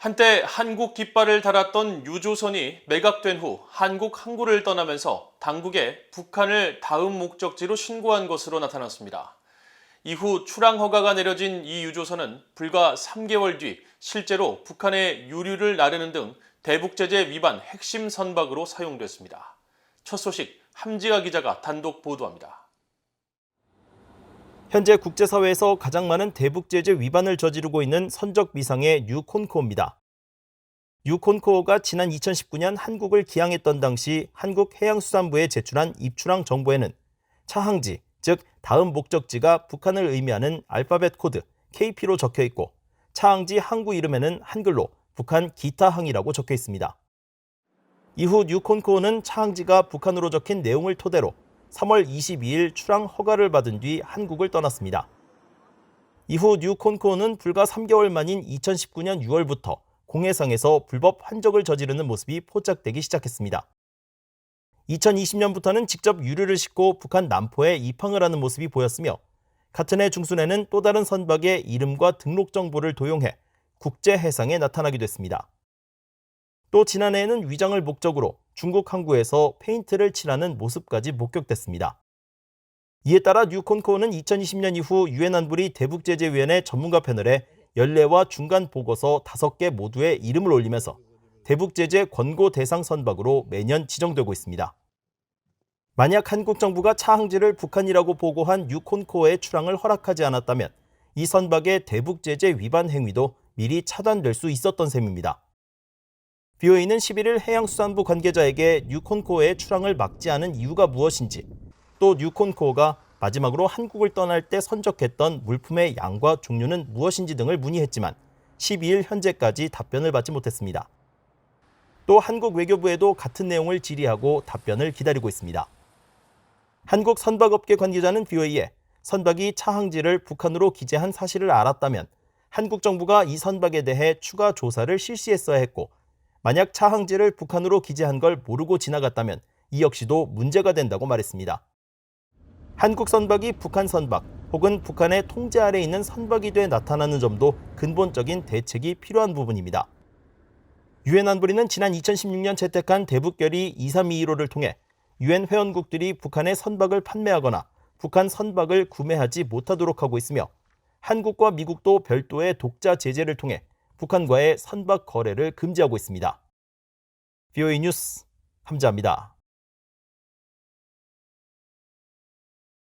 한때 한국 깃발을 달았던 유조선이 매각된 후 한국 항구를 떠나면서 당국에 북한을 다음 목적지로 신고한 것으로 나타났습니다. 이후 출항 허가가 내려진 이 유조선은 불과 3개월 뒤 실제로 북한의 유류를 나르는 등 대북제재 위반 핵심 선박으로 사용됐습니다. 첫 소식 함지아 기자가 단독 보도합니다. 현재 국제사회에서 가장 많은 대북제재 위반을 저지르고 있는 선적 미상의 유콘코어입니다. 유콘코어가 지난 2019년 한국을 기항했던 당시 한국해양수산부에 제출한 입출항 정보에는 차항지, 즉 다음 목적지가 북한을 의미하는 알파벳 코드 KP로 적혀 있고 차항지 항구 이름에는 한글로 북한 기타항이라고 적혀 있습니다. 이후 유콘코어는 차항지가 북한으로 적힌 내용을 토대로 3월 22일 출항 허가를 받은 뒤 한국을 떠났습니다. 이후 뉴콘코어는 불과 3개월 만인 2019년 6월부터 공해상에서 불법 환적을 저지르는 모습이 포착되기 시작했습니다. 2020년부터는 직접 유류를 싣고 북한 남포에 입항을 하는 모습이 보였으며 같은 해 중순에는 또 다른 선박의 이름과 등록 정보를 도용해 국제해상에 나타나기도 했습니다. 또 지난해에는 위장을 목적으로 중국 항구에서 페인트를 칠하는 모습까지 목격됐습니다. 이에 따라 뉴콘코어는 2020년 이후 유엔 안보리 대북제재위원회 전문가 패널에 연례와 중간 보고서 5개 모두의 이름을 올리면서 대북제재 권고 대상 선박으로 매년 지정되고 있습니다. 만약 한국 정부가 차항지를 북한이라고 보고한 뉴콘코어의 출항을 허락하지 않았다면 이 선박의 대북제재 위반 행위도 미리 차단될 수 있었던 셈입니다. BOA는 11일 해양수산부 관계자에게 뉴콘코어의 출항을 막지 않은 이유가 무엇인지, 또 뉴콘코어가 마지막으로 한국을 떠날 때 선적했던 물품의 양과 종류는 무엇인지 등을 문의했지만 12일 현재까지 답변을 받지 못했습니다. 또 한국 외교부에도 같은 내용을 질의하고 답변을 기다리고 있습니다. 한국 선박업계 관계자는 BOA에 선박이 차항지를 북한으로 기재한 사실을 알았다면 한국 정부가 이 선박에 대해 추가 조사를 실시했어야 했고 만약 차항지를 북한으로 기재한 걸 모르고 지나갔다면 이 역시도 문제가 된다고 말했습니다. 한국 선박이 북한 선박 혹은 북한의 통제 아래 있는 선박이 돼 나타나는 점도 근본적인 대책이 필요한 부분입니다. 유엔 안보리는 지난 2016년 채택한 대북결의 2321호를 통해 유엔 회원국들이 북한의 선박을 판매하거나 북한 선박을 구매하지 못하도록 하고 있으며 한국과 미국도 별도의 독자 제재를 통해 북한과의 선박 거래를 금지하고 있습니다. BOA 뉴스 함지아입니다.